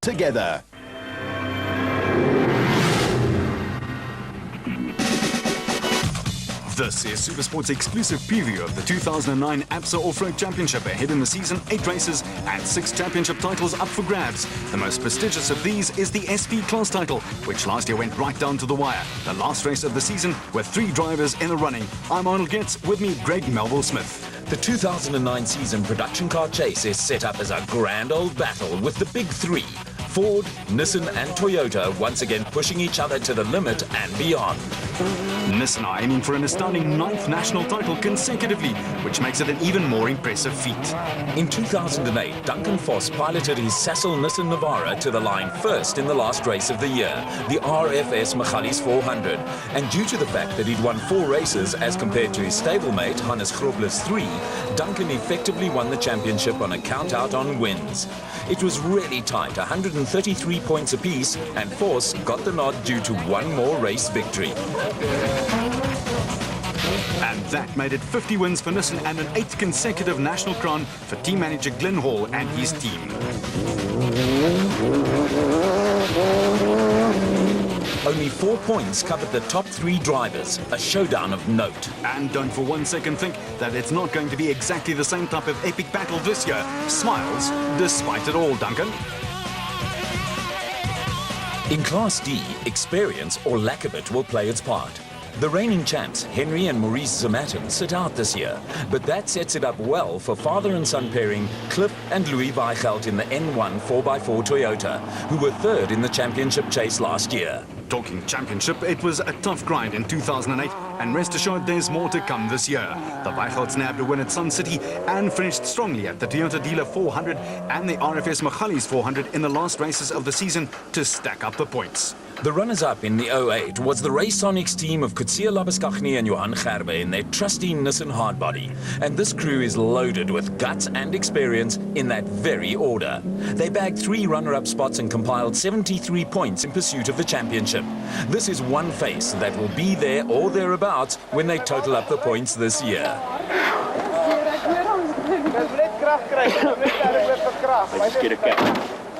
together. This is Supersport's exclusive preview of the 2009 ABSA Off-Road Championship. Ahead in the season, 8 races and 6 championship titles up for grabs. The most prestigious of these is the SP Class title, which last year went right down to the wire. The last race of the season with 3 drivers in the running. I'm Arnold Getz, with me Greg Melville Smith. The 2009 season production car chase is set up as a grand old battle with the big 3. Ford, Nissan and Toyota once again pushing each other to the limit and beyond. Nissan are aiming for an astounding 9th national title consecutively, which makes it an even more impressive feat. In 2008, Duncan Foss piloted his Sassel Nissan Navara to the line first in the last race of the year, the RFS Michalis 400. And due to the fact that he'd won 4 races as compared to his stablemate Hannes Grobler's 3, Duncan effectively won the championship on a count-out on wins. It was really tight, 133 points apiece, and Foss got the nod due to 1 more race victory. And that made it 50 wins for Nissan and an 8th consecutive national crown for team manager Glenn Hall and his team. Only 4 points covered the top 3 drivers, a showdown of note. And don't for one second think that it's not going to be exactly the same type of epic battle this year. Smiles, despite it all, Duncan. In Class D, experience or lack of it will play its part. The reigning champs, Henry and Maurice Zamatin, sit out this year, but that sets it up well for father and son pairing Cliff and Louis Weichelt in the N1 4x4 Toyota, who were 3rd in the championship chase last year. Talking championship, it was a tough grind in 2008, and rest assured there's more to come this year. The Weichelts nabbed a win at Sun City and finished strongly at the Toyota Dealer 400 and the RFS Michalis 400 in the last races of the season to stack up the points. The runners-up in the 08 was the Racesonics team of Kutsia Labuskaghni and Johan Gerbe in their trusty Nissan hardbody. And this crew is loaded with guts and experience in that very order. They bagged 3 runner-up spots and compiled 73 points in pursuit of the championship. This is one face that will be there or thereabouts when they total up the points this year.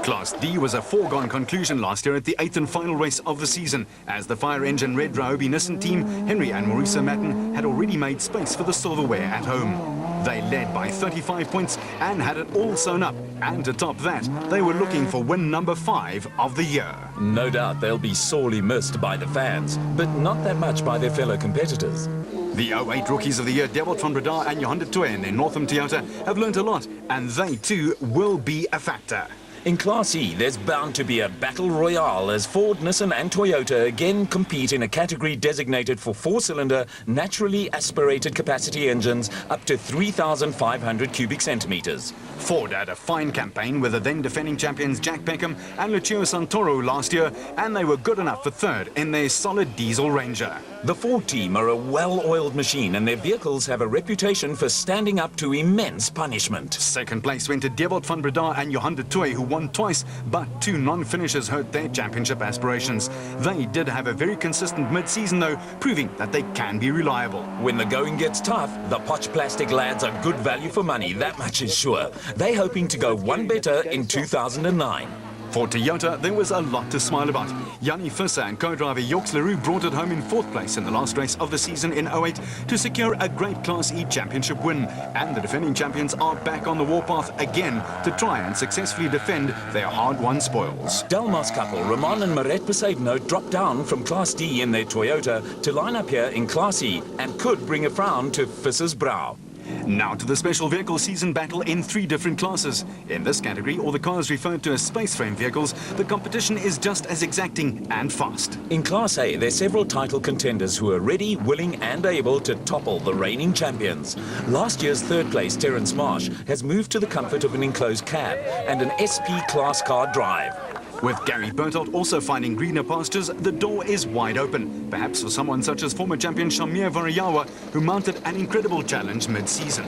Class D was a foregone conclusion last year at the 8th and final race of the season, as the fire engine Red Ryobi Nissan team, Henry and Maurice Matten, had already made space for the silverware at home. They led by 35 points and had it all sewn up, and to top that, they were looking for win number 5 of the year. No doubt they'll be sorely missed by the fans, but not that much by their fellow competitors. The 08 Rookies of the Year, Dewald van Breda and Johan de Tooy in their Northam Toyota, have learnt a lot, and they too will be a factor. In Class E, there's bound to be a battle royale as Ford, Nissan and Toyota again compete in a category designated for 4-cylinder, naturally aspirated capacity engines up to 3,500 cubic centimeters. Ford had a fine campaign with the then defending champions Jack Peckham and Lucio Santoro last year, and they were good enough for 3rd in their solid diesel Ranger. The Ford team are a well-oiled machine, and their vehicles have a reputation for standing up to immense punishment. 2nd place went to Dewald van Breda and Johan de Tooy, who won twice, but 2 non-finishers hurt their championship aspirations. They did have a very consistent mid-season though, proving that they can be reliable. When the going gets tough, the Potch Plastic lads are good value for money, that much is sure. They're hoping to go one better in 2009. For Toyota, there was a lot to smile about. Jannie Visser and co-driver Yorks Leroux brought it home in 4th place in the last race of the season in 08 to secure a great Class E championship win. And the defending champions are back on the warpath again to try and successfully defend their hard-won spoils. Delmas couple Roman and Maret Poseidno dropped down from Class D in their Toyota to line up here in Class E and could bring a frown to Visser's brow. Now to the special vehicle season battle in 3 different classes. In this category, all the cars referred to as space frame vehicles, the competition is just as exacting and fast. In Class A, there are several title contenders who are ready, willing and able to topple the reigning champions. Last year's 3rd place, Terence Marsh, has moved to the comfort of an enclosed cab and an SP class car drive. With Gary Bertolt also finding greener pastures, the door is wide open, perhaps for someone such as former champion Shamir Varayawa, who mounted an incredible challenge mid-season.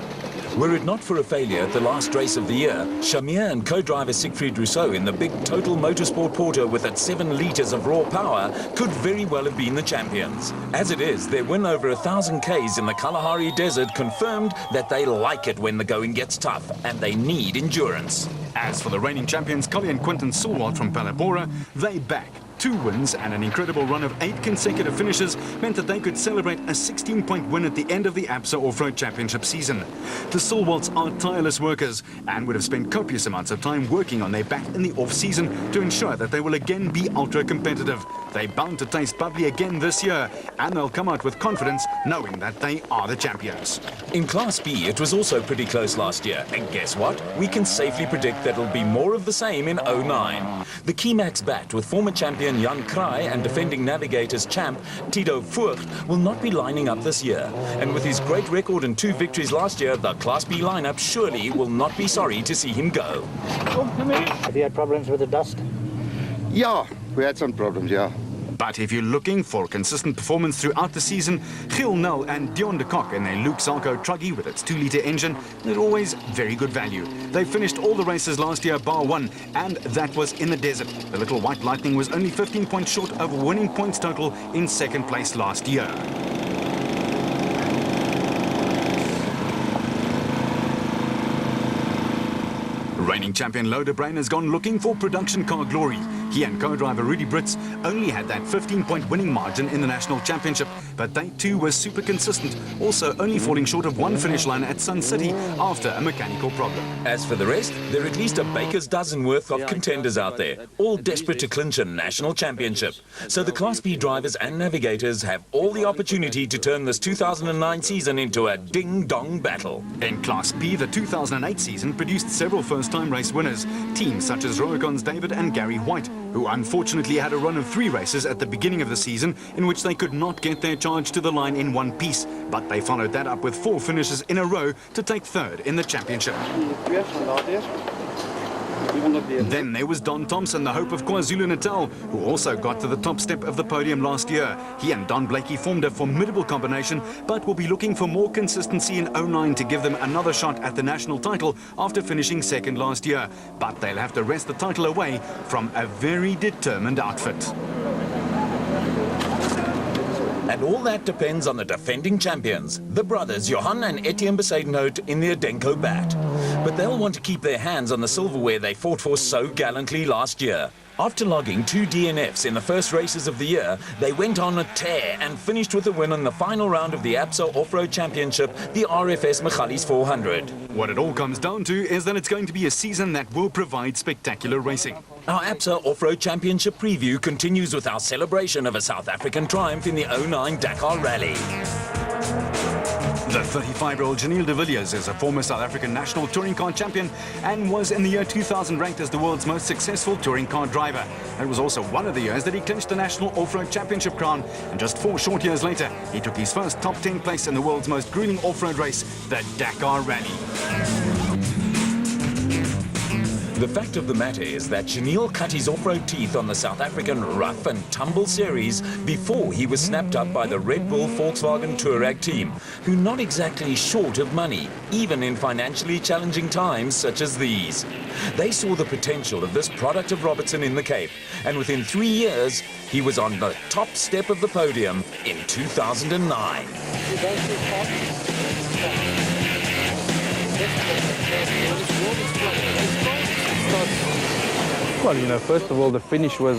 Were it not for a failure at the last race of the year, Shamir and co-driver Siegfried Rousseau in the big Total Motorsport Porter with its 7 litres of raw power could very well have been the champions. As it is, their win over 1,000 Ks in the Kalahari Desert confirmed that they like it when the going gets tough and they need endurance. As for the reigning champions, Collie and Quinton Sulwalt from Palabora, they back. 2 wins and an incredible run of 8 consecutive finishes meant that they could celebrate a 16-point win at the end of the ABSA Off-Road Championship season. The Sulwalts are tireless workers and would have spent copious amounts of time working on their back in the off-season to ensure that they will again be ultra-competitive. They're bound to taste bubbly again this year, and they'll come out with confidence knowing that they are the champions. In Class B, it was also pretty close last year, and guess what? We can safely predict that it'll be more of the same in 09. The Keymax bat with former champion Jan Kraai and defending Navigators champ Tito Voigt will not be lining up this year. And with his great record and 2 victories last year, the Class B lineup surely will not be sorry to see him go. Have you had problems with the dust? Yeah, we had some problems, yeah. But if you're looking for consistent performance throughout the season, Gil Nel and Dion de Kock in their Luke Zarco Truggy with its 2-litre engine is always very good value. They finished all the races last year bar 1, and that was in the desert. The Little White Lightning was only 15 points short of winning points total in 2nd place last year. Reigning champion Lodebrain has gone looking for production car glory. He and co-driver Rudy Brits only had that 15-point winning margin in the National Championship, but they too were super consistent, also only falling short of 1 finish line at Sun City after a mechanical problem. As for the rest, there are at least a baker's dozen worth of contenders out there, all desperate to clinch a national championship. So the Class B drivers and navigators have all the opportunity to turn this 2009 season into a ding-dong battle. In Class B, the 2008 season produced several first-time race winners, teams such as Roacon's David and Gary White, who unfortunately had a run of 3 races at the beginning of the season in which they could not get their charge to the line in one piece, but they followed that up with 4 finishes in a row to take 3rd in the championship. Then there was Don Thompson, the hope of KwaZulu-Natal, who also got to the top step of the podium last year. He and Don Blakey formed a formidable combination, but will be looking for more consistency in 09 to give them another shot at the national title after finishing 2nd last year. But they'll have to wrest the title away from a very determined outfit. And all that depends on the defending champions, the brothers Johan and Etienne Besaidenout in the Adenko bat. But they'll want to keep their hands on the silverware they fought for so gallantly last year. After logging 2 DNFs in the first races of the year, they went on a tear and finished with a win in the final round of the ABSA Off-Road Championship, the RFS Michalis 400. What it all comes down to is that it's going to be a season that will provide spectacular racing. Our ABSA Off-Road Championship preview continues with our celebration of a South African triumph in the 09 Dakar Rally. The 35-year-old Janelle de Villiers is a former South African national touring car champion and was in the year 2000 ranked as the world's most successful touring car driver. It was also one of the years that he clinched the National Off-Road Championship crown, and just 4 short years later, he took his first top 10 place in the world's most grueling off-road race, the Dakar Rally. The fact of the matter is that Janelle cut his off-road teeth on the South African Rough and Tumble series before he was snapped up by the Red Bull Volkswagen Touareg team, who not exactly short of money, even in financially challenging times such as these. They saw the potential of this product of Robertson in the Cape, and within 3 years, he was on the top step of the podium in 2009. Well, you know, first of all, the finish was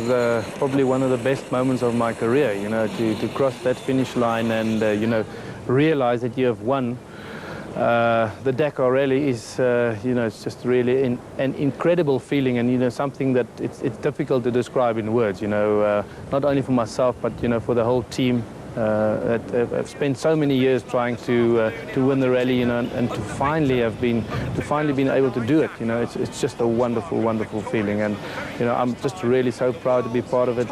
probably one of the best moments of my career, you know, to cross that finish line and, you know, realize that you have won. The Dakar Rally is, you know, it's just really an incredible feeling, and, you know, something that it's difficult to describe in words, you know, not only for myself, but, you know, for the whole team. I've spent so many years trying to win the rally, you know, and to finally been able to do it. You know, it's just a wonderful, wonderful feeling, and you know, I'm just really so proud to be part of it.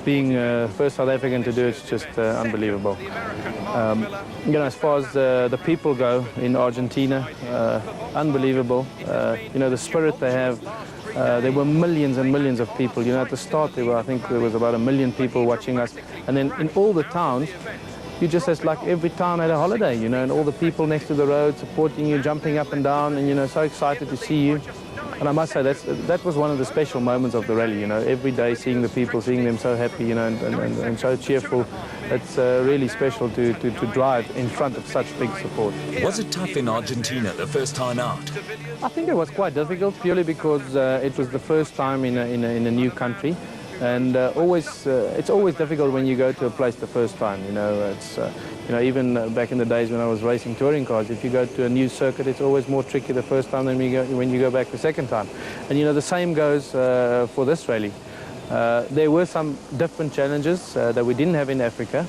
Being first South African to do it's just unbelievable. You know, as far as the people go in Argentina, unbelievable. You know, the spirit they have. There were millions and millions of people. You know, at the start, I think there was about 1 million people watching us. And then in all the towns, you just, it's like every town had a holiday, you know, and all the people next to the road supporting you, jumping up and down, and, you know, so excited to see you. And I must say that was one of the special moments of the rally. You know, every day seeing the people, seeing them so happy, you know, and so cheerful. It's really special to drive in front of such big support. Was it tough in Argentina the first time out? I think it was quite difficult, purely because it was the first time in a new country. And it's always difficult when you go to a place the first time. You know, it's you know, even back in the days when I was racing touring cars, if you go to a new circuit, it's always more tricky the first time than when you go back the second time. And you know, the same goes for this rally. There were some different challenges that we didn't have in Africa.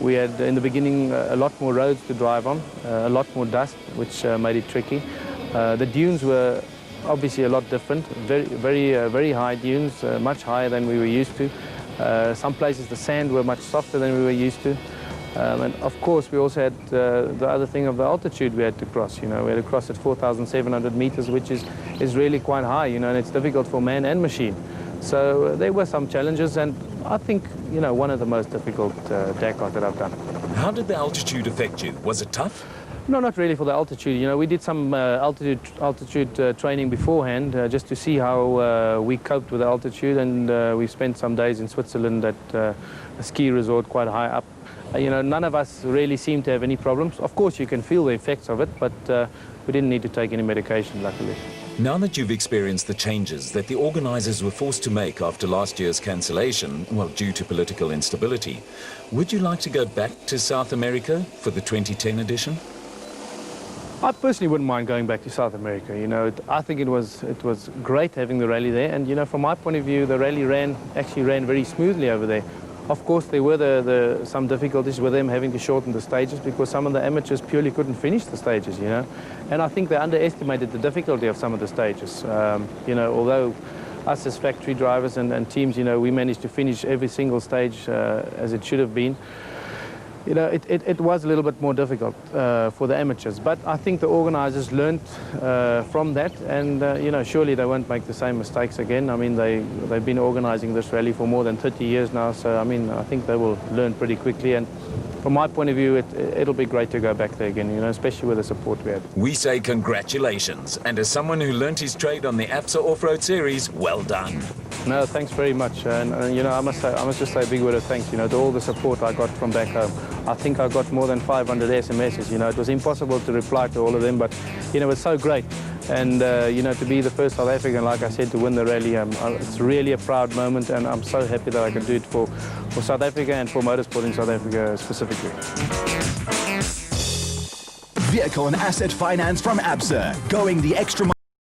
We had in the beginning a lot more roads to drive on, a lot more dust, which made it tricky. The dunes were obviously a lot different, very high dunes, much higher than we were used to. Some places the sand were much softer than we were used to. And of course we also had the other thing of the altitude we had to cross. You know, we had to cross at 4,700 meters, which is really quite high, you know, and it's difficult for man and machine. So there were some challenges, and I think, you know, one of the most difficult Dakars that I've done. How did the altitude affect you? Was it tough? No, not really for the altitude. You know, we did some altitude training beforehand just to see how we coped with the altitude, and we spent some days in Switzerland at a ski resort quite high up. You know, none of us really seemed to have any problems. Of course, you can feel the effects of it, but we didn't need to take any medication, luckily. Now that you've experienced the changes that the organisers were forced to make after last year's cancellation, well, due to political instability, would you like to go back to South America for the 2010 edition? I personally wouldn't mind going back to South America. You know, I think it was great having the rally there, and you know, from my point of view, the rally actually ran very smoothly over there. Of course, there were some difficulties with them having to shorten the stages because some of the amateurs purely couldn't finish the stages, you know. And I think they underestimated the difficulty of some of the stages. You know, although us as factory drivers and teams, you know, we managed to finish every single stage as it should have been. You know, it was a little bit more difficult for the amateurs, but I think the organisers learned from that, and you know, surely they won't make the same mistakes again. I mean, they've been organising this rally for more than 30 years now, so I mean, I think they will learn pretty quickly. And from my point of view, it'll be great to go back there again, you know, especially with the support we had. We say congratulations, and as someone who learnt his trade on the ABSA Off-Road Series, well done. No, thanks very much, and you know, I must just say a big word of thanks, you know, to all the support I got from back home. I think I got more than 500 SMSs. You know, it was impossible to reply to all of them, but you know, it's so great. And you know, to be the first South African, like I said, to win the rally, it's really a proud moment, and I'm so happy that I can do it for South Africa and for motorsport in South Africa specifically. Vehicle and asset finance from ABSA, going the extra mile.